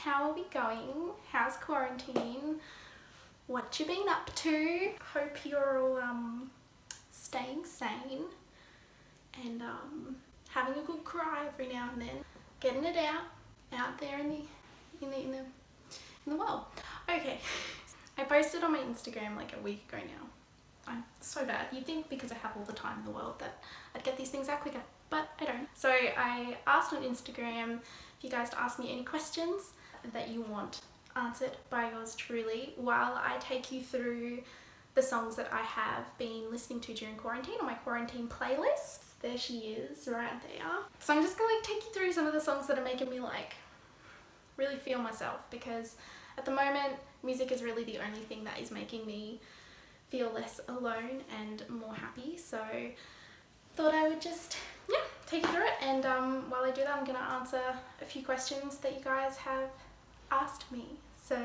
how are we going? How's quarantine? What you been up to? Hope you're all staying sane and having a good cry every now and then, getting it out there in the world. Okay, I posted on my Instagram like a week ago now. I'm so bad. You'd think because I have all the time in the world that I'd get these things out quicker, but I don't. So I asked on Instagram for you guys to ask me any questions that you want answered by yours truly while I take you through the songs that I have been listening to during quarantine on my quarantine playlist. There she is, right there. So I'm just gonna like take you through some of the songs that are making me like really feel myself, because at the moment music is really the only thing that is making me feel less alone and more happy. So thought I would just take you through it, and while I do that I'm gonna answer a few questions that you guys have asked me. So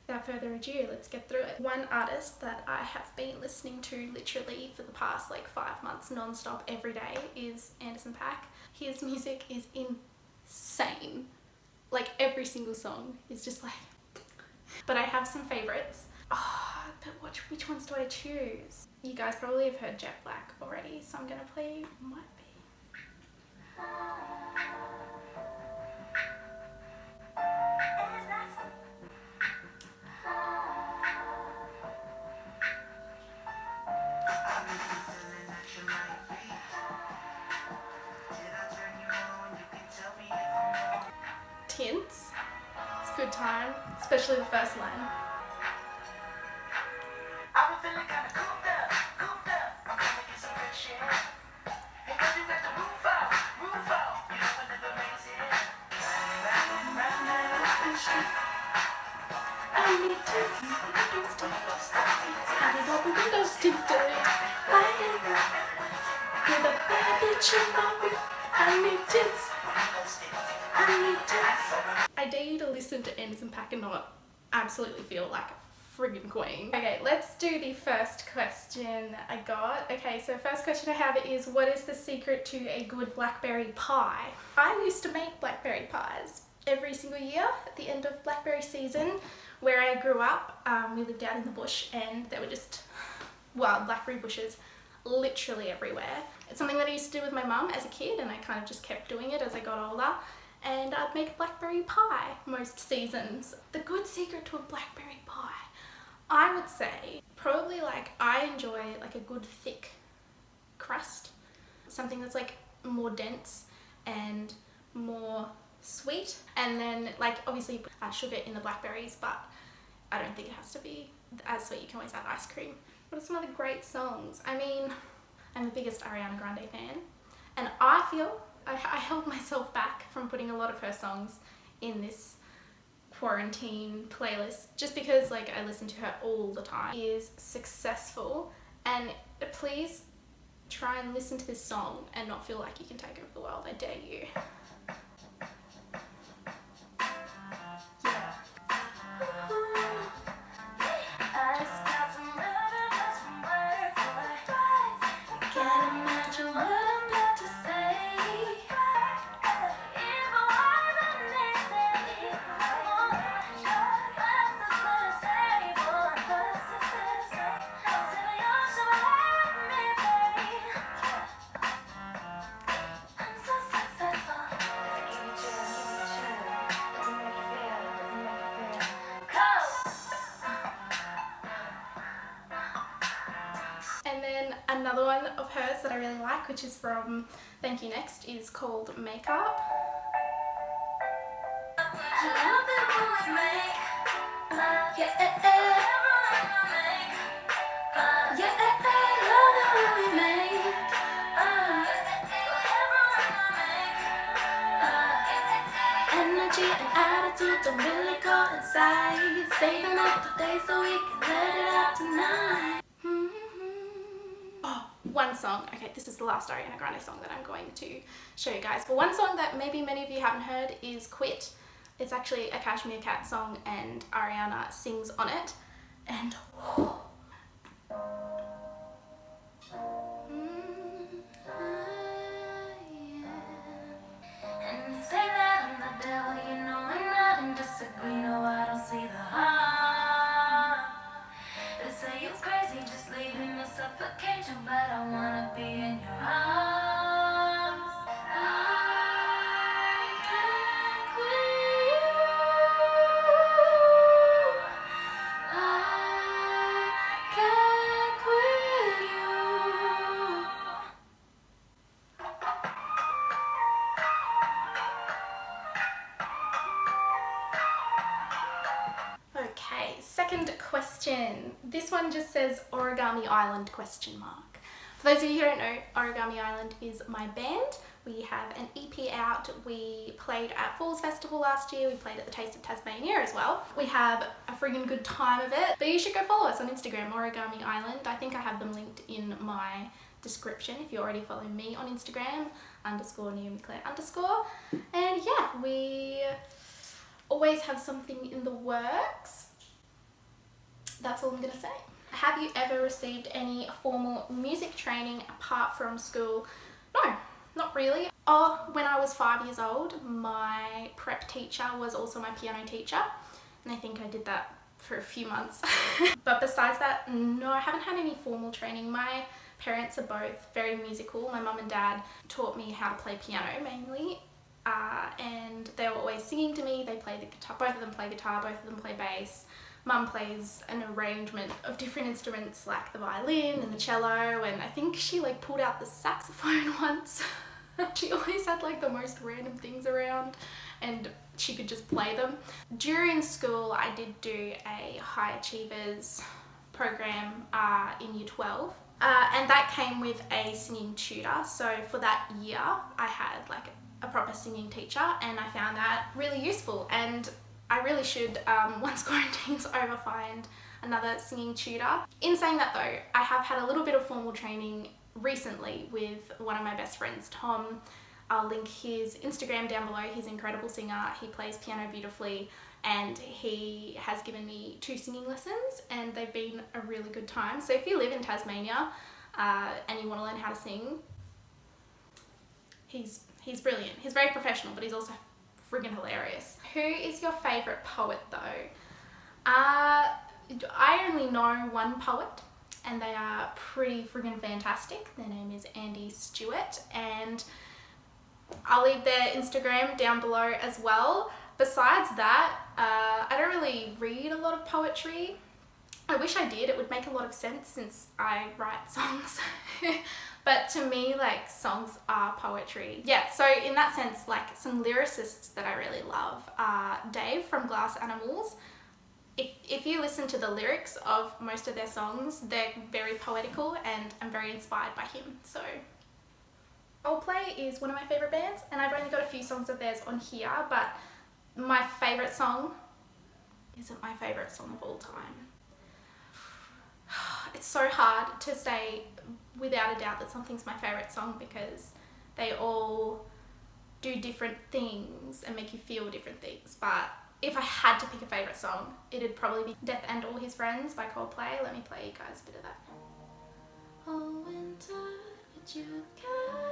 without further ado, let's get through it. One artist that I have been listening to literally for the past like 5 months non-stop every day is Anderson .Paak. His music is insane. Like every single song is just like, but I have some favorites. But which ones do I choose? You guys probably have heard Jet Black already, so I'm gonna play Might Be. Tints. It's a good time, especially the first line. I dare you to listen to Anderson .Paak and not absolutely feel like a friggin' queen. Okay, let's do the first question that I got. Okay, so first question I have is, what is the secret to a good blackberry pie? I used to make blackberry pies every single year at the end of blackberry season. Where I grew up, we lived out in the bush and there were just wild blackberry bushes literally everywhere. It's something that I used to do with my mum as a kid, and I kind of just kept doing it as I got older. And I'd make blackberry pie most seasons. The good secret to a blackberry pie, I would say, probably like I enjoy like a good thick crust. Something that's like more dense and more sweet. And then like obviously you put sugar in the blackberries, but I don't think it has to be as sweet. You can always add ice cream. What are some other great songs? I mean, I'm the biggest Ariana Grande fan, and I feel I held myself back from putting a lot of her songs in this quarantine playlist just because like I listen to her all the time. She is successful, and please try and listen to this song and not feel like you can take over the world. I dare you. And then another one of hers that I really like, which is from Thank You Next, is called Makeup. Energy and attitude don't really go inside. Saving up the day so we can let it out tonight. One song, okay, this is the last Ariana Grande song that I'm going to show you guys, but one song that maybe many of you haven't heard is Quit. It's actually a Cashmere Cat song and Ariana sings on it, and and say that I'm the devil, you know I'm not in disagreement. second question. This one just says Origami Island ? For those of you who don't know, Origami Island is my band. We have an EP out. We played at Falls Festival last year. We played at the Taste of Tasmania as well. We have a friggin' good time of it. But you should go follow us on Instagram, Origami Island. I think I have them linked in my description if you already follow me on Instagram, _NaomiClaire_. And yeah, we always have something in the works. That's all I'm gonna say. Have you ever received any formal music training apart from school? No, not really. Oh, when I was 5 years old, my prep teacher was also my piano teacher, and I think I did that for a few months. But besides that, no, I haven't had any formal training. My parents are both very musical. My mum and dad taught me how to play piano mainly, and they were always singing to me. They play the guitar, both of them play guitar, both of them play bass. Mum plays an arrangement of different instruments like the violin and the cello, and I think she like pulled out the saxophone once. She always had like the most random things around and she could just play them. During school I did do a High Achievers program in year 12, and that came with a singing tutor. So for that year I had like a proper singing teacher, and I found that really useful, and I really should, once quarantine's over, find another singing tutor. In saying that though, I have had a little bit of formal training recently with one of my best friends, Tom. I'll link his Instagram down below. He's an incredible singer. He plays piano beautifully, and he has given me 2 singing lessons, and they've been a really good time. So if you live in Tasmania and you want to learn how to sing, he's brilliant. He's very professional, but he's also friggin' hilarious. Who is your favourite poet though? I only know one poet, and they are pretty friggin' fantastic. Their name is Andy Stewart, and I'll leave their Instagram down below as well. Besides that, I don't really read a lot of poetry. I wish I did. It would make a lot of sense since I write songs. But to me, like, songs are poetry. Yeah, so in that sense, like, some lyricists that I really love are Dave from Glass Animals. If you listen to the lyrics of most of their songs, they're very poetical, and I'm very inspired by him. So Coldplay is one of my favourite bands, and I've only got a few songs of theirs on here, but my favourite song isn't my favourite song of all time. It's so hard to say without a doubt that something's my favourite song, because they all do different things and make you feel different things. But if I had to pick a favourite song, it'd probably be Death and All His Friends by Coldplay. Let me play you guys a bit of that. Oh, winter, would you carry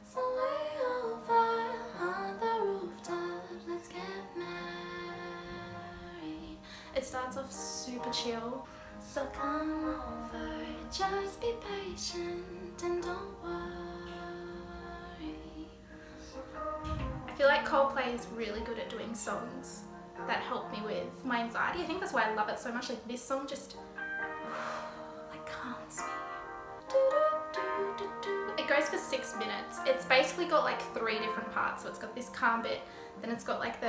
some way over on the rooftop? Let's get married. It starts off super chill. So come over, just be patient and don't worry. I feel like Coldplay is really good at doing songs that help me with my anxiety. I think that's why I love it so much. Like, this song just like calms me. It goes for 6 minutes. It's basically got like 3 different parts. So it's got this calm bit, then it's got like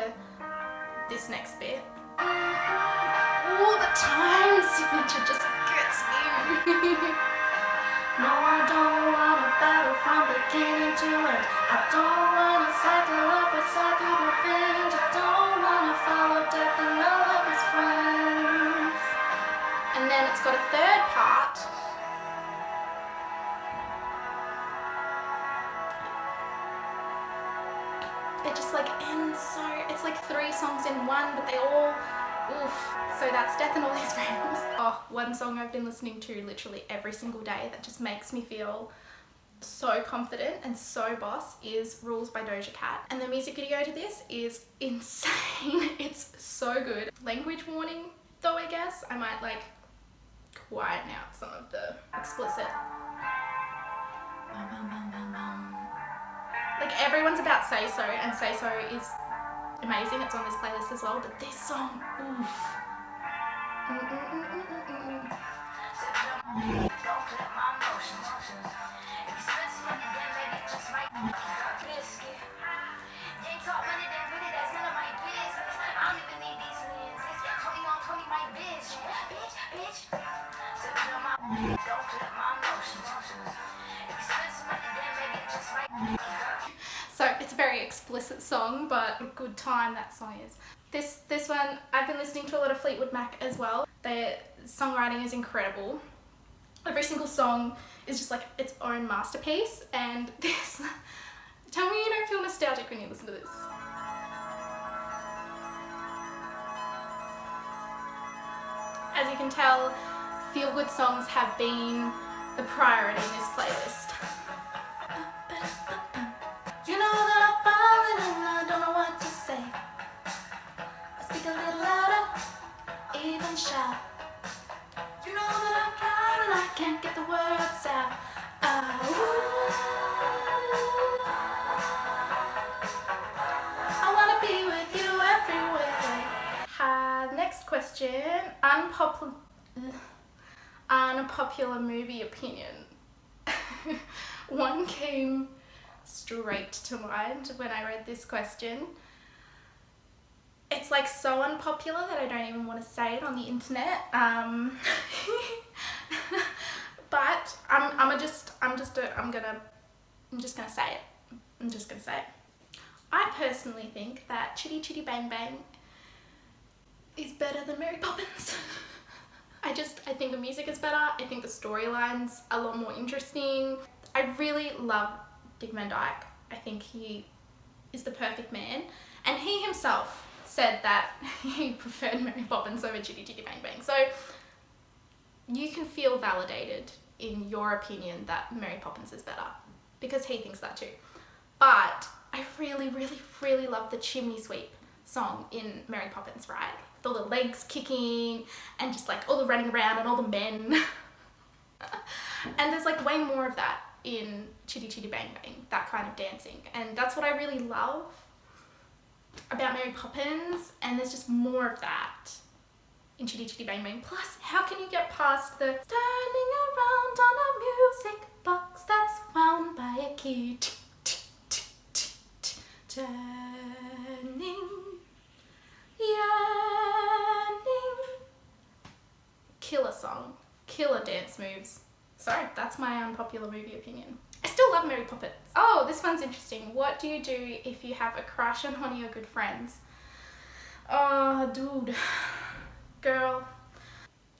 this next bit. All the time signature just gets me. No, I don't want a battle from beginning to end. I don't want a cycle of recycled revenge. I don't want to follow death and all of his friends. And then it's got a third part. It just like ends so, it's like 3 songs in one, but they all, oof. So that's Death and All His Friends. Oh, one song I've been listening to literally every single day that just makes me feel so confident and so boss is Rules by Doja Cat. And the music video to this is insane. It's so good. Language warning though, I guess. I might like quieten out some of the explicit. Like, everyone's about Say So, and Say So is amazing. It's on this playlist as well, but this song, oof. it's a very explicit song, but a good time that song is. This one, I've been listening to a lot of Fleetwood Mac as well. Their songwriting is incredible. Every single song is just like its own masterpiece, and this, tell me you don't feel nostalgic when you listen to this. As you can tell, feel-good songs have been the priority in this playlist. You know that I'm falling and I don't know what to say. I speak a little louder, even shout. You know that I'm proud and I can't get the words out. I wanna be with you everywhere. Next question. Unpopular movie opinion. One came straight to mind when I read this question. It's like so unpopular that I don't even want to say it on the internet. But I'm just gonna say it. I'm just gonna say it. I personally think that Chitty Chitty Bang Bang is better than Mary Poppins. I think the music is better. I think the storyline's a lot more interesting. I really love Dick Van Dyke. I think he is the perfect man, and he himself said that he preferred Mary Poppins over Chitty Chitty Bang Bang. So you can feel validated in your opinion that Mary Poppins is better, because he thinks that too. But I really, really, really love the chimney sweep song in Mary Poppins, right? With all the legs kicking and just like all the running around and all the men. And there's like way more of that in Chitty Chitty Bang Bang, that kind of dancing. And that's what I really love about Mary Poppins, and there's just more of that in Chitty Chitty Bang Bang. Plus, how can you get past the standing around on a music box that's wound by a key, turning, yearning. Killer song, killer dance moves. Sorry, that's my unpopular movie opinion. I still love Mary Poppins. Oh, this one's interesting. What do you do if you have a crush on one of your good friends? Oh, dude. Girl.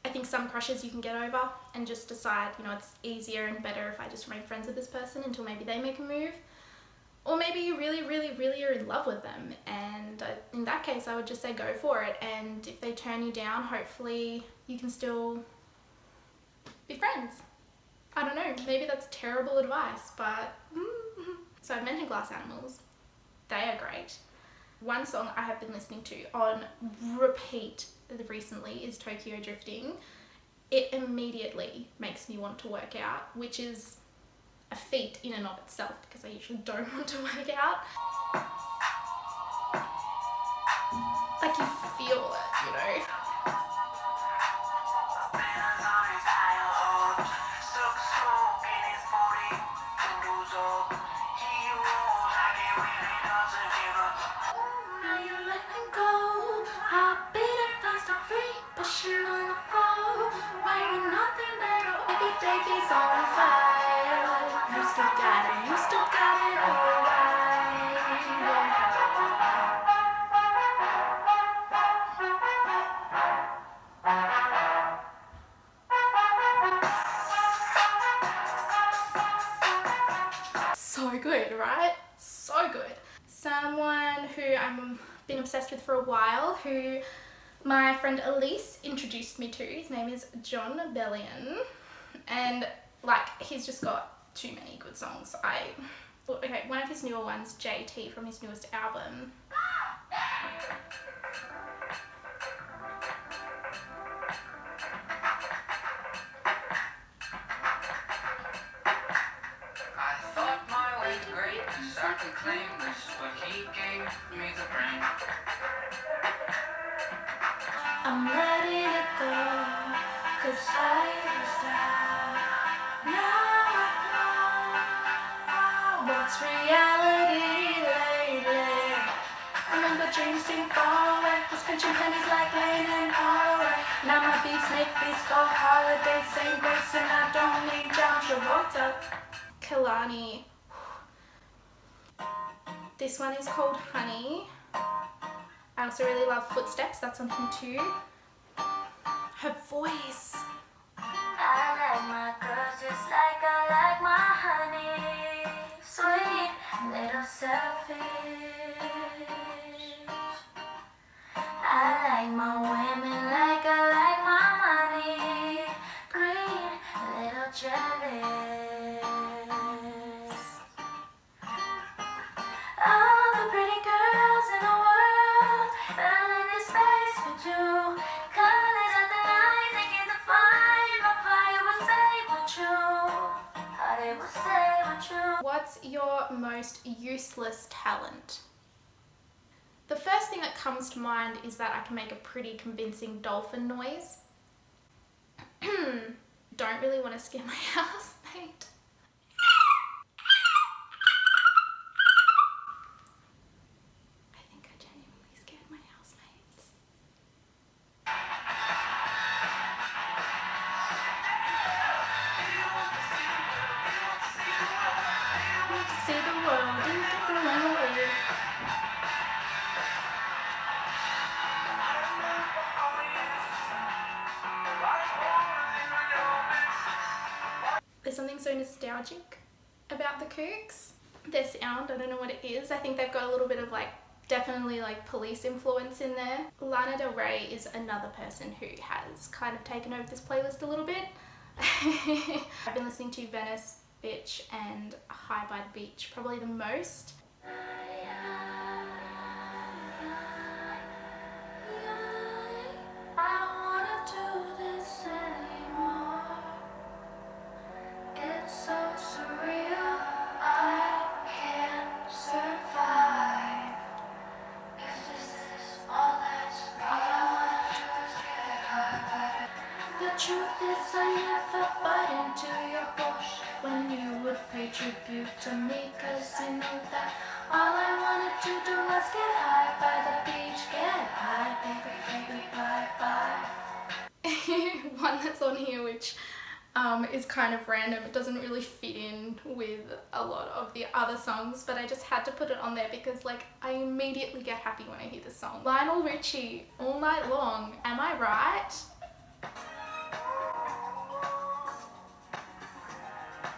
I think some crushes you can get over and just decide, you know, it's easier and better if I just remain friends with this person until maybe they make a move. Or maybe you really, really, really are in love with them, and in that case I would just say go for it, and if they turn you down, hopefully you can still be friends. I don't know, maybe that's terrible advice, but so I've mentioned Glass Animals. They are great. One song I have been listening to on repeat recently is Tokyo Drifting. It immediately makes me want to work out, which is a feat in and of itself because I usually don't want to work out. Like you feel it, you know? So good, right? So good. Someone who I've been obsessed with for a while, who my friend Elise introduced me to. His name is John Bellion, and like he's just got too many good songs. Okay, one of his newer ones, JT, from his newest album. I could claim this, but he gave me the brain. I'm letting it go, 'cause I was down. Now I know what's reality lately. Remember dreams seem far away, was pinching pennies like Lane and Holloway. Now my beats make feast go holidays, same grace, and I don't need John Travolta. Kalani. This one is called Honey. I also really love Footsteps, that's on him too. Her voice. I like my girls just like I like my honey. Sweet, little selfish. I like my women like I like my money. Green, little jealous. All the pretty girls in the world, but I like this space with you. Colors of the night, they get the fire. My fire will stay with you. Heart it will stay with you. What's your most useless talent? The first thing that comes to mind is that I can make a pretty convincing dolphin noise. Don't really want to scare my housemate. I think I genuinely scared my housemates. I want to see the world in a different way. There's something so nostalgic about the Kooks. Their sound, I don't know what it is. I think they've got a little bit of like, definitely like Police influence in there. Lana Del Rey is another person who has kind of taken over this playlist a little bit. I've been listening to Venice Bitch and High by the Beach probably the most. I don't wanna do this anymore. It's so surreal. I can't survive. If this is all that's all I wanna do is get high. The truth is I never bought into your bullshit when you would pay tribute to me, 'cause you knew that all I wanted to do was get high by the beach. Get high, baby, bye bye. One that's on here which is kind of random. It doesn't really fit in with a lot of the other songs, but I just had to put it on there because like I immediately get happy when I hear this song. Lionel Richie, All Night Long, Am I Right?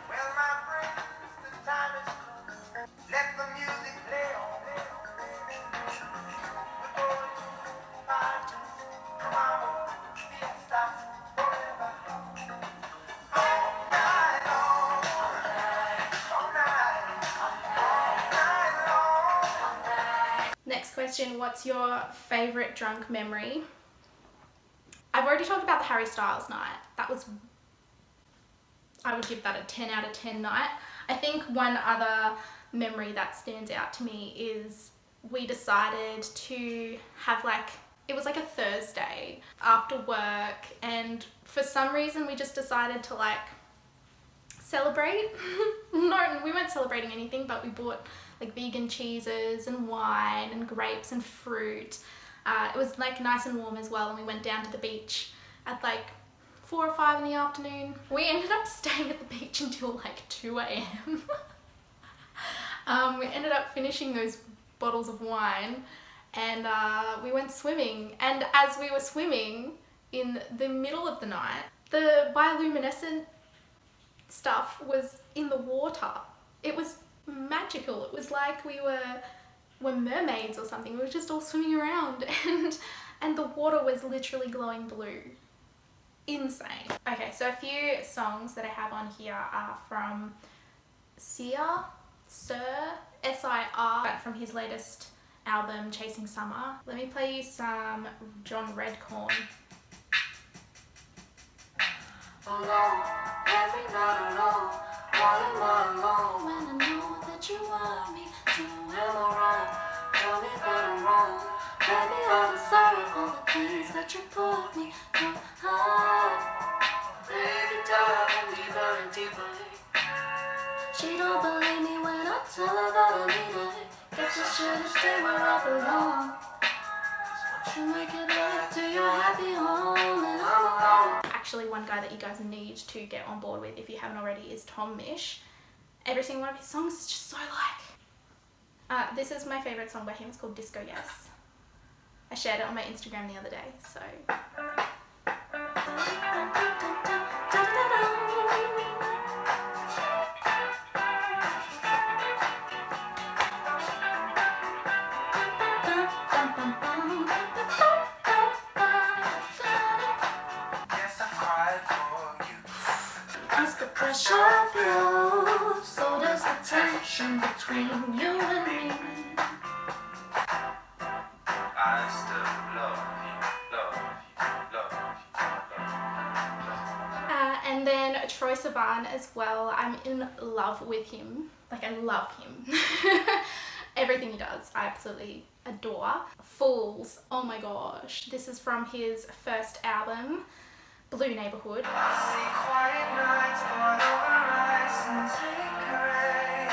Well, my friends, the time has come. Let the music play on. We're going to party. Come on, insta forever. All night long. All night long. Next question, what's your favourite drunk memory? I've already talked about the Harry Styles night. That was, I would give that a 10 out of 10 night. I think one other memory that stands out to me is we decided to have like, it was like a Thursday after work, and for some reason we just decided to like celebrate. No, we weren't celebrating anything, but we bought like vegan cheeses and wine and grapes and fruit. It was like nice and warm as well, and we went down to the beach at like 4 or 5 in the afternoon. We ended up staying at the beach until like 2 a.m. We ended up finishing those bottles of wine, and we went swimming. And as we were swimming in the middle of the night, the bioluminescent stuff was in the water. It was magical. It was like we were mermaids or something. We were just all swimming around, and the water was literally glowing blue. Insane. Okay, so a few songs that I have on here are from Sir, S-I-R, from his latest album Chasing Summer. Let me play you some John Redcorn. Alone, every night alone. Why am I alone when I know that you want me to? Am I right? Tell me that I'm wrong. Maybe I deserve all the things that you put me through. Baby, dive deeper and deeper. She don't believe me when I tell her that I need her. Guess I should've stayed where I belong. Won't you make it back to your happy home and I'm alone. Actually, one guy that you guys need to get on board with if you haven't already is Tom Misch. Every single one of his songs is just so like This is my favourite song by him. It's called Disco Yes. I shared it on my Instagram the other day, so... Yes, I've cried for you. As the pressure builds, so does the tension between you and me. I still love you, love you, love you. And then Troye Sivan as well. I'm in love with him. Like, I love him. Everything he does, I absolutely adore. Fools, oh my gosh. This is from his first album, Blue Neighborhood. I see quiet nights, but overrise and take a ray.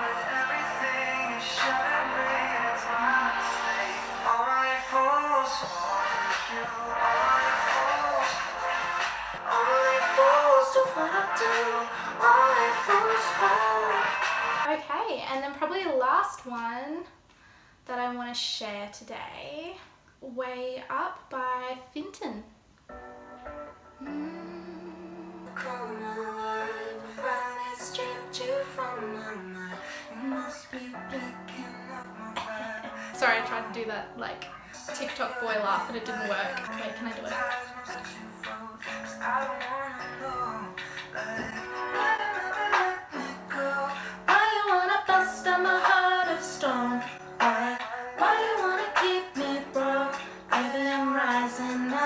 With everything is shining, it's my mistake. Only fools fall for you. Only fools do what I do. Only fools fall. Okay, and then probably the last one that I want to share today, Way Up by Finton. Come alive, finally stripped you from my mind. You must be picking up my vibe. Sorry, I tried to do that like TikTok boy laugh and it didn't work. Wait, can I do it? I don't wanna know, like, Why you wanna bust on my heart of stone? Why you wanna keep me broke? Baby, I'm rising up.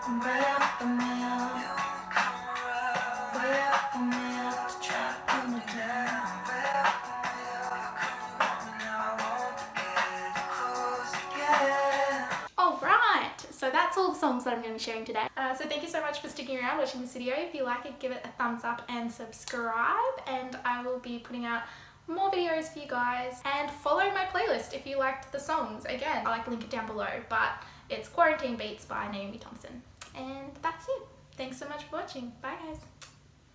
I'm way up on me up. Way up on me up to try to pull me down. Alright, so that's all the songs that I'm going to be sharing today. So thank you so much for sticking around watching this video. If you like it, give it a thumbs up and subscribe, and I will be putting out more videos for you guys. And follow my playlist if you liked the songs. Again, I'll link it down below, but it's Quarantine Beats by Naomi Thompson. And that's it. Thanks so much for watching. Bye guys.